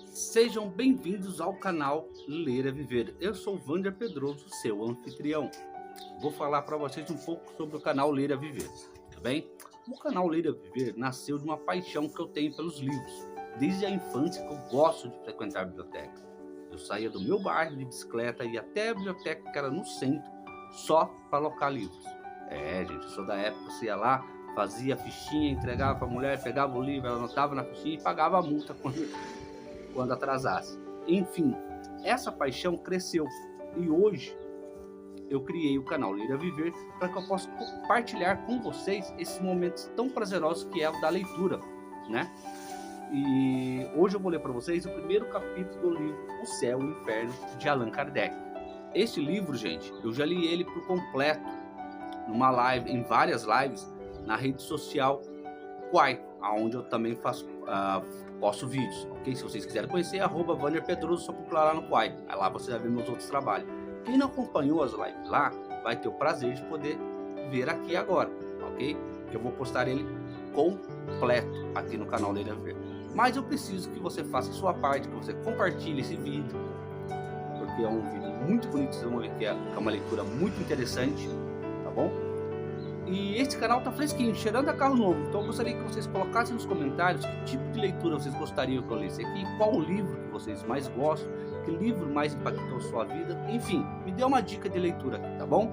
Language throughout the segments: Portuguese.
Sejam bem-vindos ao canal Ler é Viver. Eu sou o Wander Pedroso, seu anfitrião. Vou falar para vocês um pouco sobre o canal Ler é Viver, tá bem? O canal Ler é Viver nasceu de uma paixão que eu tenho pelos livros. Desde a infância que eu gosto de frequentar a biblioteca. Eu saía do meu bairro de bicicleta e ia até a biblioteca que era no centro, só para alocar livros. Gente, eu sou da época que você ia lá, fazia a fichinha, entregava para a mulher, pegava o livro, ela anotava na fichinha e pagava a multa quando atrasasse. Enfim, essa paixão cresceu e hoje eu criei o canal Ler a Viver para que eu possa compartilhar com vocês esses momentos tão prazerosos que é o da leitura, né? E hoje eu vou ler para vocês o primeiro capítulo do livro O Céu e o Inferno, de Allan Kardec. Este livro, gente, eu já li ele por completo numa live, em várias lives na rede social Quai, onde eu também posto vídeos, ok? Se vocês quiserem conhecer, @Wander Pedroso, só procurar lá no Quai. Aí lá você vai ver meus outros trabalhos. Quem não acompanhou as lives lá, vai ter o prazer de poder ver aqui agora, ok? Que eu vou postar ele completo aqui no canal Ler a Viver. Mas eu preciso que você faça a sua parte, que você compartilhe esse vídeo, porque é um vídeo muito bonito, vocês vão ver que é uma leitura muito interessante, tá bom? E esse canal tá fresquinho, cheirando a carro novo. Então eu gostaria que vocês colocassem nos comentários que tipo de leitura vocês gostariam que eu lesse aqui, qual o livro que vocês mais gostam, que livro mais impactou a sua vida. Enfim, me dê uma dica de leitura aqui, tá bom?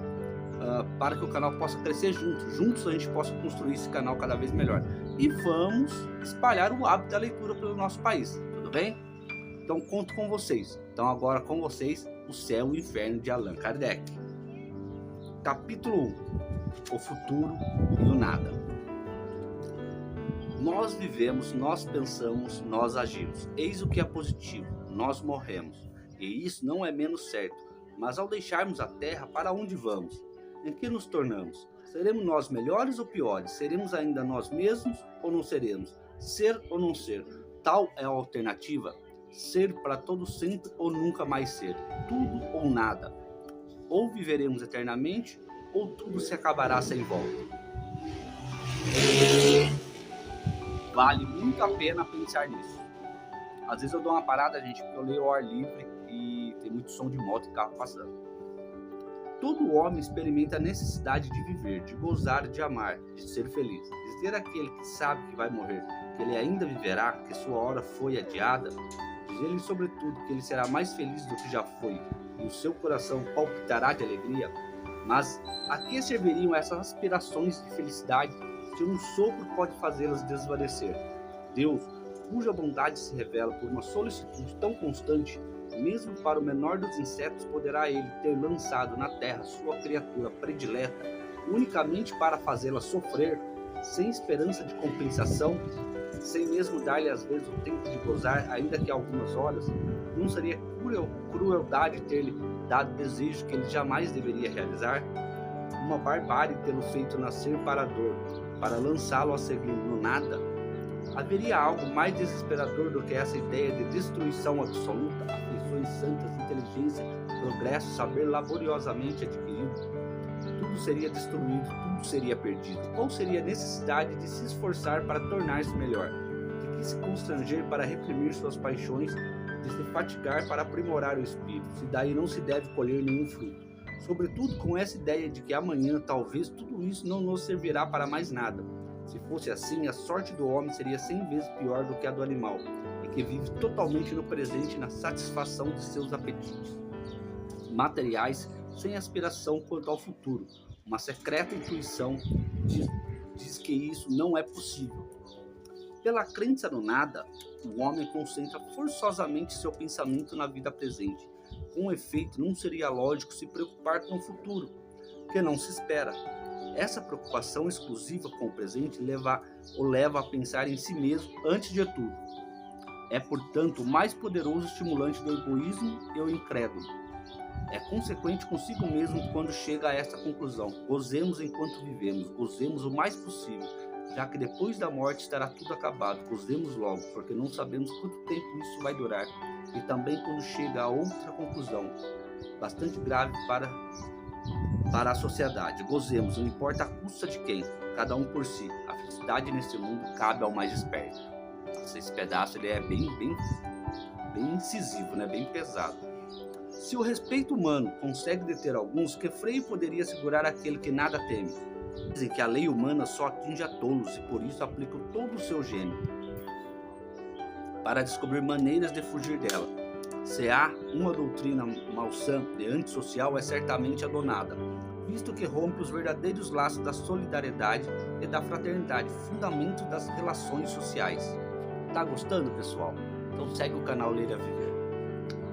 Para que o canal possa crescer juntos a gente possa construir esse canal cada vez melhor. E vamos espalhar o hábito da leitura pelo nosso país, tudo bem? Então conto com vocês. Então agora com vocês, O Céu e o Inferno, de Allan Kardec. Capítulo 1. O futuro e o nada. Nós vivemos, nós pensamos, nós agimos. Eis o que é positivo: nós morremos. E isso não é menos certo. Mas ao deixarmos a terra, para onde vamos? Em que nos tornamos? Seremos nós melhores ou piores? Seremos ainda nós mesmos ou não seremos? Ser ou não ser? Tal é a alternativa. Ser para todo sempre ou nunca mais ser? Tudo ou nada? Ou viveremos eternamente, ou tudo se acabará sem volta. Vale muito a pena pensar nisso. Às vezes eu dou uma parada, gente, porque eu leio ao ar livre e tem muito som de moto e carro passando. Todo homem experimenta a necessidade de viver, de gozar, de amar, de ser feliz. Dizer àquele que sabe que vai morrer, que ele ainda viverá, que sua hora foi adiada, dizer-lhe sobretudo que ele será mais feliz do que já foi e o seu coração palpitará de alegria. Mas a que serviriam essas aspirações de felicidade se um sopro pode fazê-las desvanecer? Deus, cuja bondade se revela por uma solicitude tão constante, mesmo para o menor dos insetos poderá ele ter lançado na terra sua criatura predileta, unicamente para fazê-la sofrer, sem esperança de compensação, sem mesmo dar-lhe às vezes o tempo de gozar, ainda que algumas horas? Não seria crueldade ter-lhe dado desejo que ele jamais deveria realizar? Uma barbárie tê-lo feito nascer para a dor, para lançá-lo a seguir no nada? Haveria algo mais desesperador do que essa ideia de destruição absoluta, aflições santas, inteligência, progresso, saber laboriosamente adquirido? Tudo seria destruído, tudo seria perdido. Ou seria a necessidade de se esforçar para tornar-se melhor, de que se constranger para reprimir suas paixões, de se fatigar para aprimorar o espírito, se daí não se deve colher nenhum fruto. Sobretudo com essa ideia de que amanhã talvez tudo isso não nos servirá para mais nada. Se fosse assim, a sorte do homem seria 100 vezes pior do que a do animal, e que vive totalmente no presente na satisfação de seus apetites materiais, sem aspiração quanto ao futuro. Uma secreta intuição diz que isso não é possível. Pela crença no nada, o homem concentra forçosamente seu pensamento na vida presente. Com efeito, não seria lógico se preocupar com o futuro, que não se espera. Essa preocupação exclusiva com o presente o leva a pensar em si mesmo antes de tudo. É, portanto, o mais poderoso estimulante do egoísmo e o incrédulo. É consequente consigo mesmo quando chega a esta conclusão: gozemos enquanto vivemos, gozemos o mais possível, já que depois da morte estará tudo acabado. Gozemos logo, porque não sabemos quanto tempo isso vai durar. E também quando chega a outra conclusão, bastante grave para a sociedade: gozemos, não importa a custa de quem, cada um por si. A felicidade nesse mundo cabe ao mais esperto. Esse pedaço ele é bem bem incisivo, né? Bem pesado. Se o respeito humano consegue deter alguns, que freio poderia segurar aquele que nada teme? Dizem que a lei humana só atinge a tolos e por isso aplicam todo o seu gênio para descobrir maneiras de fugir dela. Se há uma doutrina malsã e antissocial, é certamente a donada, visto que rompe os verdadeiros laços da solidariedade e da fraternidade, fundamento das relações sociais. Tá gostando, pessoal? Então segue o canal Ler a Viver.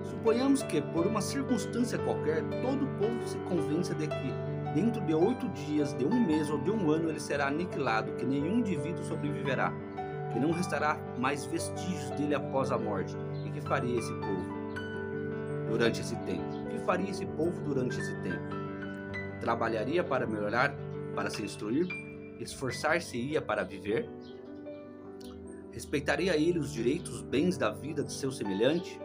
Suponhamos que, por uma circunstância qualquer, todo o povo se convença de que, dentro de 8 dias, de 1 mês ou de 1 ano, ele será aniquilado, que nenhum indivíduo sobreviverá, que não restará mais vestígios dele após a morte. E que faria esse povo durante esse tempo? O que faria esse povo durante esse tempo? Trabalharia para melhorar, para se instruir? Esforçar-se-ia para viver? Respeitaria ele os direitos, os bens da vida de seu semelhante?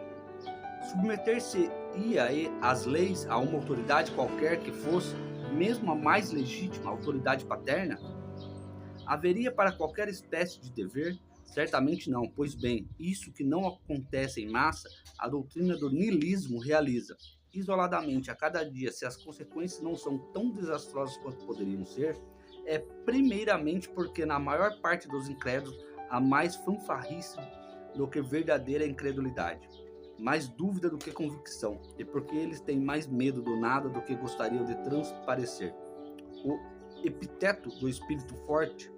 Submeter-se-ia às leis a uma autoridade qualquer que fosse, mesmo a mais legítima autoridade paterna? Haveria para qualquer espécie de dever? Certamente não, pois bem, isso que não acontece em massa, a doutrina do niilismo realiza. Isoladamente a cada dia, se as consequências não são tão desastrosas quanto poderiam ser, é primeiramente porque na maior parte dos incrédulos há mais fanfarrice do que verdadeira incredulidade, mais dúvida do que convicção, e porque eles têm mais medo do nada do que gostariam de transparecer. O epiteto do espírito forte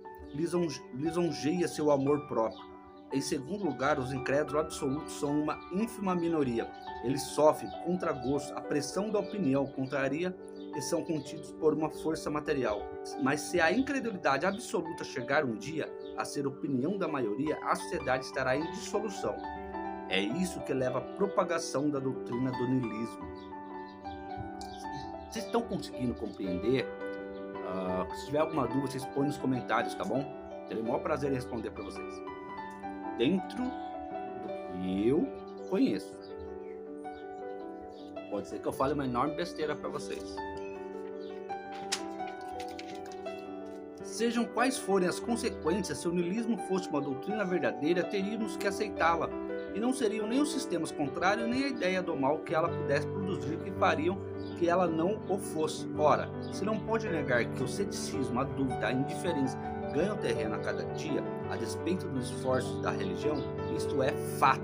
lisonjeia seu amor próprio. Em segundo lugar, os incrédulos absolutos são uma ínfima minoria. Eles sofrem, contra gosto, a pressão da opinião contrária e são contidos por uma força material. Mas se a incredulidade absoluta chegar um dia a ser opinião da maioria, a sociedade estará em dissolução. É isso que leva à propagação da doutrina do niilismo. Vocês estão conseguindo compreender? Se tiver alguma dúvida, vocês põem nos comentários, tá bom? Terei o maior prazer em responder para vocês. Dentro do que eu conheço. Pode ser que eu fale uma enorme besteira para vocês. Sejam quais forem as consequências, se o niilismo fosse uma doutrina verdadeira, teríamos que aceitá-la. E não seriam nem os sistemas contrários, nem a ideia do mal que ela pudesse produzir que fariam que ela não o fosse. Ora, se não pode negar que o ceticismo, a dúvida, a indiferença ganham terreno a cada dia, a despeito dos esforços da religião, isto é fato.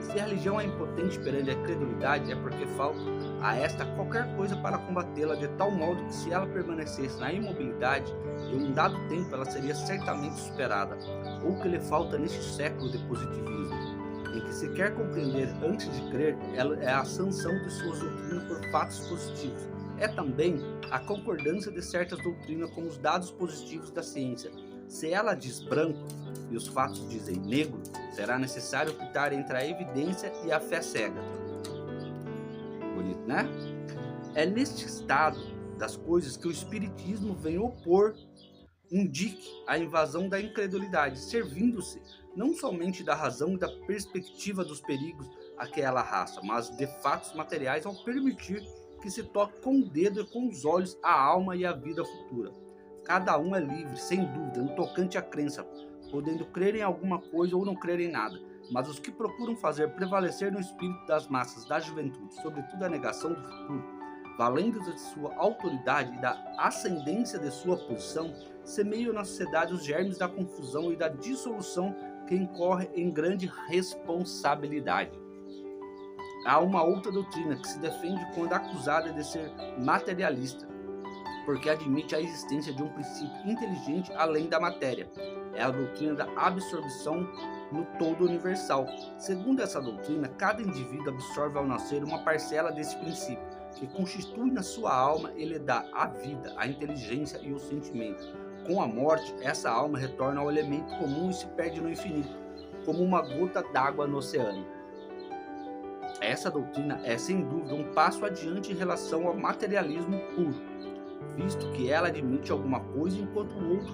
Se a religião é impotente perante a credulidade, é porque falta a esta qualquer coisa para combatê-la, de tal modo que se ela permanecesse na imobilidade, em um dado tempo ela seria certamente superada. Ou que lhe falta neste século de positivismo, em que se quer compreender antes de crer, ela é a sanção de suas doutrinas por fatos positivos. É também a concordância de certas doutrinas com os dados positivos da ciência. Se ela diz branco e os fatos dizem negro, será necessário optar entre a evidência e a fé cega. Bonito, né? É neste estado das coisas que o espiritismo vem opor um dique à invasão da incredulidade, servindo-se não somente da razão e da perspectiva dos perigos a que ela arrasta, mas de fatos materiais ao permitir que se toque com o dedo e com os olhos a alma e a vida futura. Cada um é livre, sem dúvida, no tocante à crença, podendo crer em alguma coisa ou não crer em nada, mas os que procuram fazer prevalecer no espírito das massas da juventude, sobretudo a negação do futuro, valendo-se de sua autoridade e da ascendência de sua posição, semeiam na sociedade os germes da confusão e da dissolução que incorre em grande responsabilidade. Há uma outra doutrina que se defende quando acusada de ser materialista, porque admite a existência de um princípio inteligente além da matéria. É a doutrina da absorção no todo universal. Segundo essa doutrina, cada indivíduo absorve ao nascer uma parcela desse princípio, que constitui na sua alma e lhe dá a vida, a inteligência e o sentimento. Com a morte, essa alma retorna ao elemento comum e se perde no infinito, como uma gota d'água no oceano. Essa doutrina é, sem dúvida, um passo adiante em relação ao materialismo puro, visto que ela admite alguma coisa enquanto o outro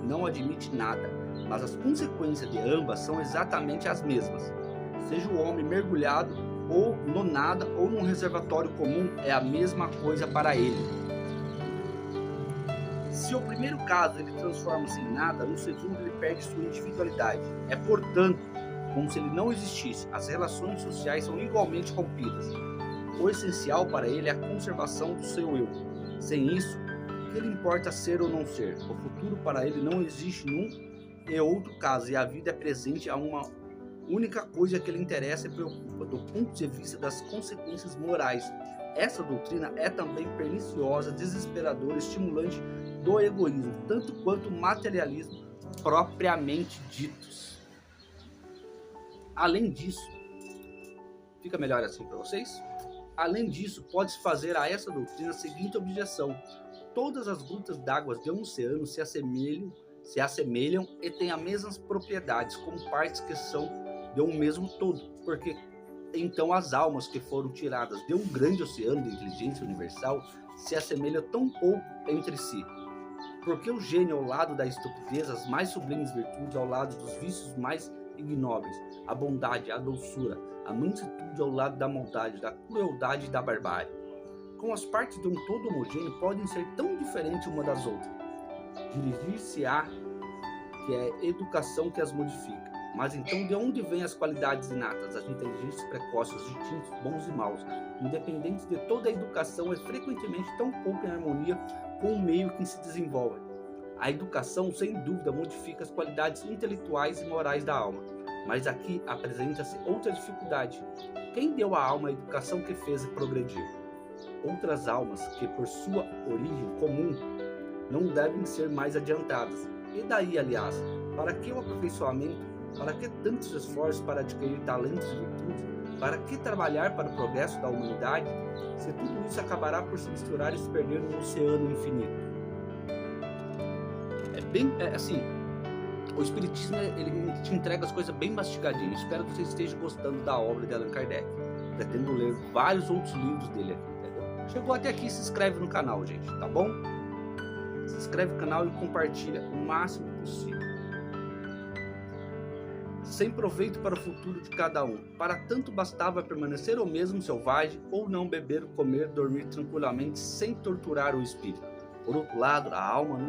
não admite nada, mas as consequências de ambas são exatamente as mesmas. Seja o homem mergulhado ou no nada ou num reservatório comum, é a mesma coisa para ele. Se o primeiro caso ele transforma-se em nada, no segundo ele perde sua individualidade. É, portanto, como se ele não existisse. As relações sociais são igualmente rompidas. O essencial para ele é a conservação do seu eu. Sem isso, o que lhe importa ser ou não ser? O futuro para ele não existe num e outro caso, e a vida é presente a uma única coisa que lhe interessa e preocupa, do ponto de vista das consequências morais. Essa doutrina é também perniciosa, desesperadora, estimulante do egoísmo, tanto quanto o materialismo propriamente ditos. Além disso, fica melhor assim para vocês? Além disso, pode-se fazer a essa doutrina a seguinte objeção: todas as gotas d'água de um oceano se assemelham e têm as mesmas propriedades, como partes que são de um mesmo todo, porque então as almas que foram tiradas de um grande oceano de inteligência universal se assemelham tão pouco entre si. Porque o gênio ao lado da estupidez, as mais sublimes virtudes ao lado dos vícios mais ignóbeis, a bondade, a doçura, a mansitude ao lado da maldade, da crueldade e da barbárie. Como as partes de um todo homogêneo podem ser tão diferentes uma das outras, dirigir-se-á que é a educação que as modifica. Mas então de onde vêm as qualidades inatas, as inteligências precoces, os instintos bons e maus, independentes de toda a educação, é frequentemente tão pouco em harmonia com o meio que se desenvolve? A educação, sem dúvida, modifica as qualidades intelectuais e morais da alma. Mas aqui apresenta-se outra dificuldade. Quem deu à alma a educação que fez progredir? Outras almas que, por sua origem comum, não devem ser mais adiantadas. E daí, aliás, para que o aperfeiçoamento? Para que tantos esforços para adquirir talentos e virtudes? Para que trabalhar para o progresso da humanidade? Se tudo isso acabará por se misturar e se perder no oceano infinito. Assim, o Espiritismo ele te entrega as coisas bem mastigadinhas. Espero que você esteja gostando da obra de Allan Kardec. Pretendo ler vários outros livros dele aqui, entendeu? Chegou até aqui, se inscreve no canal, gente, tá bom? Se inscreve no canal e compartilha o máximo possível. Sem proveito para o futuro de cada um. Para tanto bastava permanecer o mesmo selvagem, ou não beber, comer, dormir tranquilamente, sem torturar o espírito. Por outro lado, a alma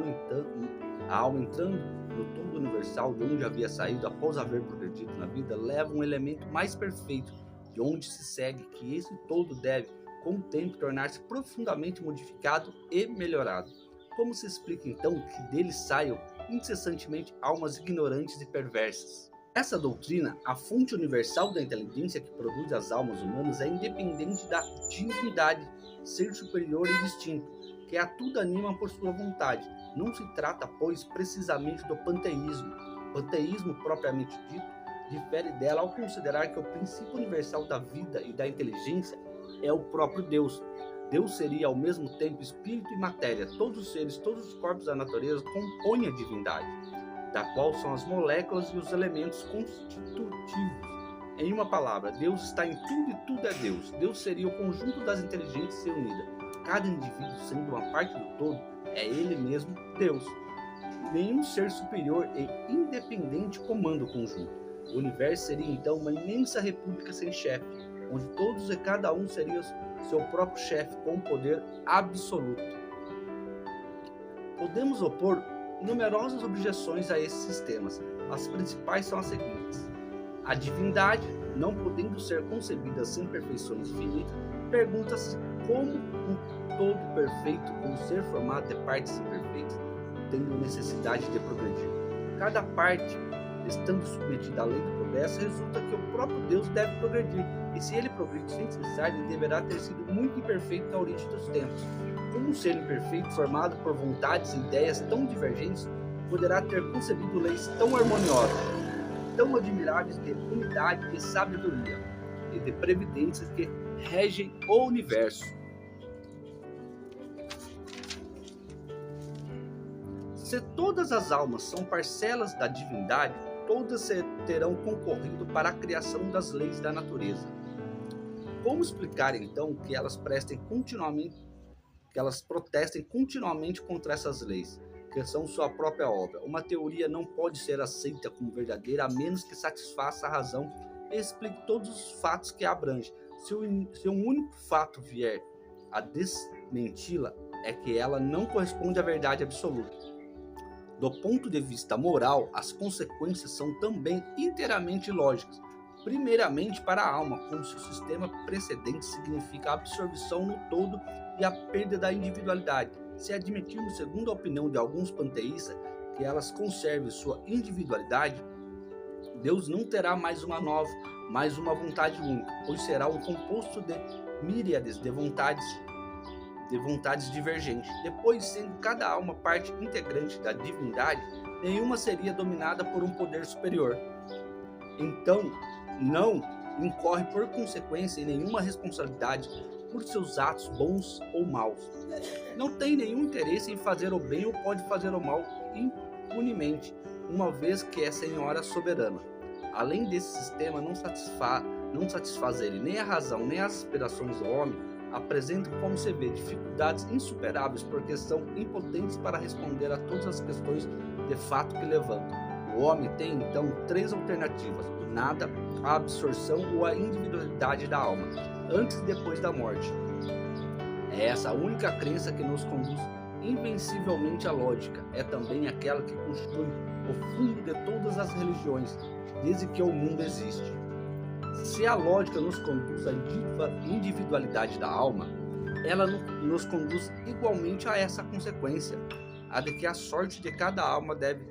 entrando no todo universal, de onde havia saído após haver progredido na vida, leva um elemento mais perfeito, de onde se segue que esse todo deve, com o tempo, tornar-se profundamente modificado e melhorado. Como se explica então que dele saiam incessantemente almas ignorantes e perversas? Essa doutrina, a fonte universal da inteligência que produz as almas humanas, é independente da divindade, ser superior e distinto, que a tudo anima por sua vontade. Não se trata, pois, precisamente do panteísmo. O panteísmo, propriamente dito, difere dela ao considerar que o princípio universal da vida e da inteligência é o próprio Deus. Deus seria ao mesmo tempo espírito e matéria. Todos os seres, todos os corpos da natureza compõem a divindade, da qual são as moléculas e os elementos constitutivos. Em uma palavra, Deus está em tudo e tudo é Deus. Deus seria o conjunto das inteligências reunidas. Cada indivíduo, sendo uma parte do todo, é ele mesmo Deus. Nenhum ser superior e independente comanda o conjunto. O universo seria então uma imensa república sem chefe, onde todos e cada um seriam seu próprio chefe com poder absoluto. Podemos opor numerosas objeções a esses sistemas. As principais são as seguintes: a divindade, não podendo ser concebida sem perfeições finitas, pergunta-se como um todo perfeito, com ser formado de partes imperfeitas, tendo necessidade de progredir. Cada parte, estando submetida à lei do progresso, resulta que o próprio Deus deve progredir, e se ele progride sem cessar, ele deverá ter sido muito imperfeito na origem dos tempos. Como um ser imperfeito, formado por vontades e ideias tão divergentes, poderá ter concebido leis tão harmoniosas, tão admiráveis de unidade e sabedoria, e de previdência que regem o universo? Se todas as almas são parcelas da divindade, todas terão concorrido para a criação das leis da natureza. Como explicar então que elas protestem continuamente contra essas leis, que são sua própria obra? Uma teoria não pode ser aceita como verdadeira a menos que satisfaça a razão e explique todos os fatos que a abrange. Se um único fato vier a desmenti-la, é que ela não corresponde à verdade absoluta. Do ponto de vista moral, as consequências são também inteiramente lógicas. Primeiramente para a alma, como se o sistema precedente significa a absorção no todo e a perda da individualidade. Se admitirmos, segundo a opinião de alguns panteístas, que elas conservem sua individualidade, Deus não terá mais uma vontade única, pois será um composto de míriades de vontades divergentes. Depois, sendo cada alma parte integrante da divindade, nenhuma seria dominada por um poder superior. Então, não incorre por consequência em nenhuma responsabilidade por seus atos bons ou maus. Não tem nenhum interesse em fazer o bem ou pode fazer o mal impunemente, uma vez que é senhora soberana. Além desse sistema não satisfazerem nem a razão nem as aspirações do homem, apresentam, como se vê, dificuldades insuperáveis porque são impotentes para responder a todas as questões de fato que levantam. O homem tem então três alternativas: o nada, a absorção ou a individualidade da alma, antes e depois da morte. É essa a única crença que nos conduz invencivelmente à lógica. É também aquela que constitui o fundo de todas as religiões, desde que o mundo existe. Se a lógica nos conduz à individualidade da alma, ela nos conduz igualmente a essa consequência, a de que a sorte de cada alma deve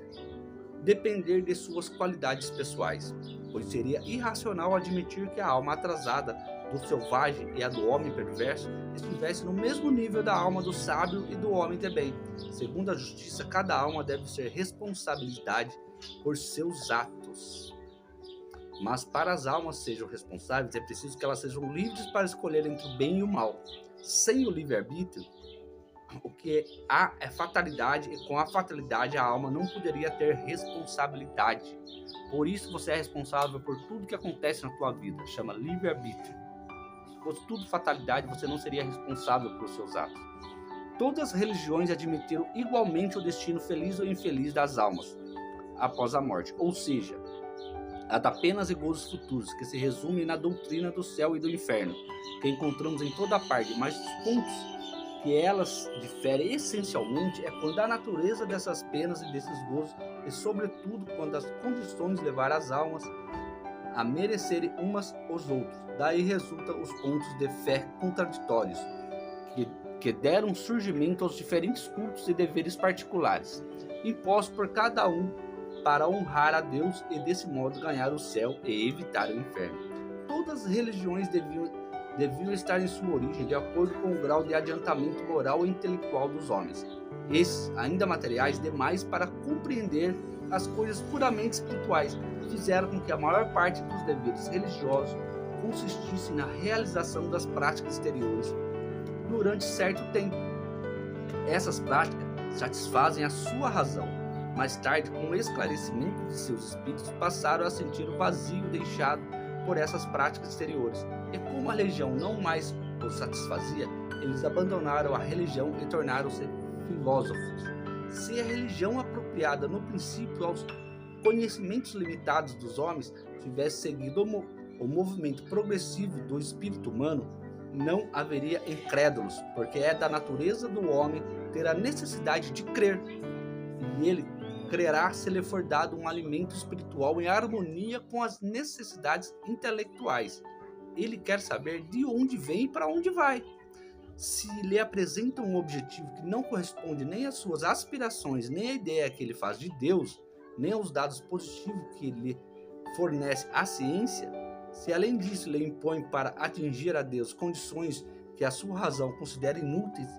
depender de suas qualidades pessoais, pois seria irracional admitir que a alma atrasada do selvagem e a do homem perverso estivesse no mesmo nível da alma do sábio e do homem de bem. Segundo a justiça, cada alma deve ser responsabilidade por seus atos. Mas para as almas sejam responsáveis, é preciso que elas sejam livres para escolher entre o bem e o mal. Sem o livre-arbítrio, o que há é fatalidade, e com a fatalidade a alma não poderia ter responsabilidade. Por isso você é responsável por tudo que acontece na tua vida, chama livre-arbítrio. Se fosse tudo fatalidade, você não seria responsável pelos seus atos. Todas as religiões admitiram igualmente o destino feliz ou infeliz das almas após a morte, ou seja, a da penas e gozos futuros, que se resume na doutrina do céu e do inferno, que encontramos em toda parte, mas os pontos que elas diferem essencialmente é quando a natureza dessas penas e desses gozos, e sobretudo quando as condições levar as almas a merecerem umas aos outros. Daí resultam os pontos de fé contraditórios, que deram surgimento aos diferentes cultos e deveres particulares, impostos por cada um para honrar a Deus e desse modo ganhar o céu e evitar o inferno. Todas as religiões deviam estar em sua origem de acordo com o grau de adiantamento moral e intelectual dos homens, esses ainda materiais demais para compreender as coisas puramente espirituais, fizeram com que a maior parte dos deveres religiosos consistisse na realização das práticas exteriores durante certo tempo. Essas práticas satisfazem a sua razão. Mais tarde, com o esclarecimento de seus espíritos, passaram a sentir o vazio deixado por essas práticas exteriores. E como a religião não mais os satisfazia, eles abandonaram a religião e tornaram-se filósofos. Se a religião apropriada no princípio aos conhecimentos limitados dos homens tivesse seguido o movimento progressivo do espírito humano, não haveria incrédulos, porque é da natureza do homem ter a necessidade de crer, e ele crerá se lhe for dado um alimento espiritual em harmonia com as necessidades intelectuais. Ele quer saber de onde vem e para onde vai. Se lhe apresenta um objetivo que não corresponde nem às suas aspirações, nem à ideia que ele faz de Deus, nem aos dados positivos que lhe fornece a ciência, se além disso lhe impõe para atingir a Deus condições que a sua razão considera inúteis,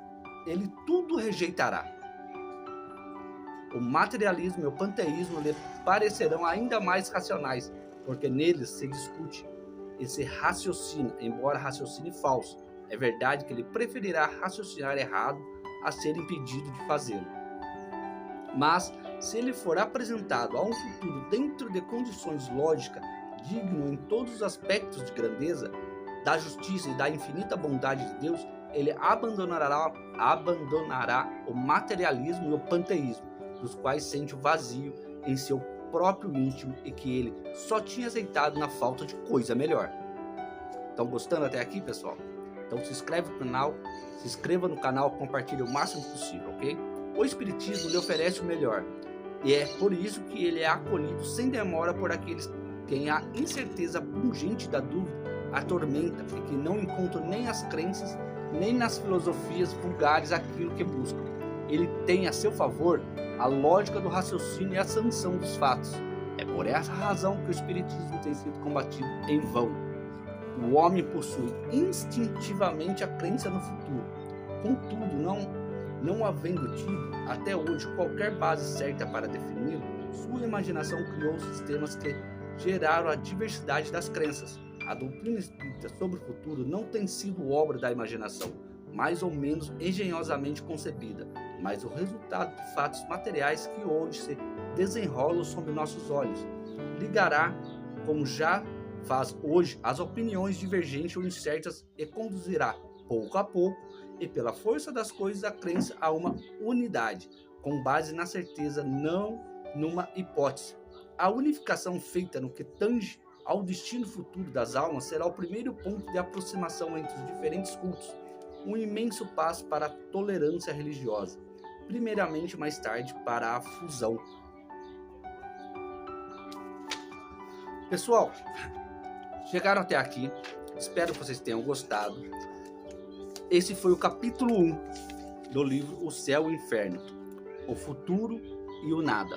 ele tudo rejeitará. O materialismo e o panteísmo lhe parecerão ainda mais racionais, porque neles se discute e se raciocina, embora raciocine falso. É verdade que ele preferirá raciocinar errado a ser impedido de fazê-lo. Mas, se ele for apresentado a um futuro dentro de condições lógicas, digno em todos os aspectos de grandeza, da justiça e da infinita bondade de Deus, ele abandonará o materialismo e o panteísmo, dos quais sente o vazio em seu próprio íntimo e que ele só tinha aceitado na falta de coisa melhor. Estão gostando até aqui, pessoal? Então se inscreva no canal, compartilhe o máximo possível, ok? O Espiritismo lhe oferece o melhor. E é por isso que ele é acolhido sem demora por aqueles quem a incerteza pungente da dúvida atormenta e que não encontram nem as crenças, nem nas filosofias vulgares aquilo que buscam. Ele tem a seu favor a lógica do raciocínio e a sanção dos fatos. É por essa razão que o espiritismo tem sido combatido em vão. O homem possui instintivamente a crença no futuro. Contudo, não havendo tido até hoje qualquer base certa para defini-lo, sua imaginação criou sistemas que geraram a diversidade das crenças. A doutrina espírita sobre o futuro não tem sido obra da imaginação, mais ou menos engenhosamente concebida, mas o resultado de fatos materiais que hoje se desenrolam sob nossos olhos. Ligará, como já faz hoje, as opiniões divergentes ou incertas e conduzirá, pouco a pouco, e pela força das coisas, a crença a uma unidade, com base na certeza, não numa hipótese. A unificação feita no que tange ao destino futuro das almas será o primeiro ponto de aproximação entre os diferentes cultos, um imenso passo para a tolerância religiosa, primeiramente, mais tarde, para a fusão. Pessoal, chegaram até aqui, espero que vocês tenham gostado. Esse foi o capítulo 1 do livro O Céu e o Inferno, o futuro e o nada.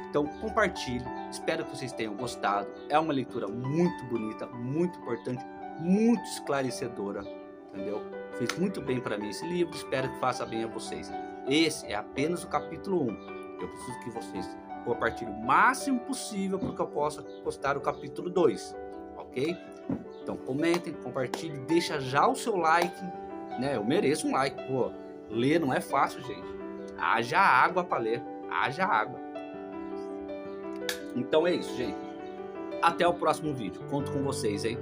Então compartilhe, espero que vocês tenham gostado. É uma leitura muito bonita, muito importante, muito esclarecedora, entendeu? Fez muito bem para mim esse livro, espero que faça bem a vocês. Esse é apenas o capítulo 1. Eu preciso que vocês compartilhem o máximo possível para que eu possa postar o capítulo 2, ok? Então comentem, compartilhem, deixa já o seu like, né? Eu mereço um like, pô. Ler não é fácil, gente. Haja água para ler, haja água. Então é isso, gente. Até o próximo vídeo. Conto com vocês, hein?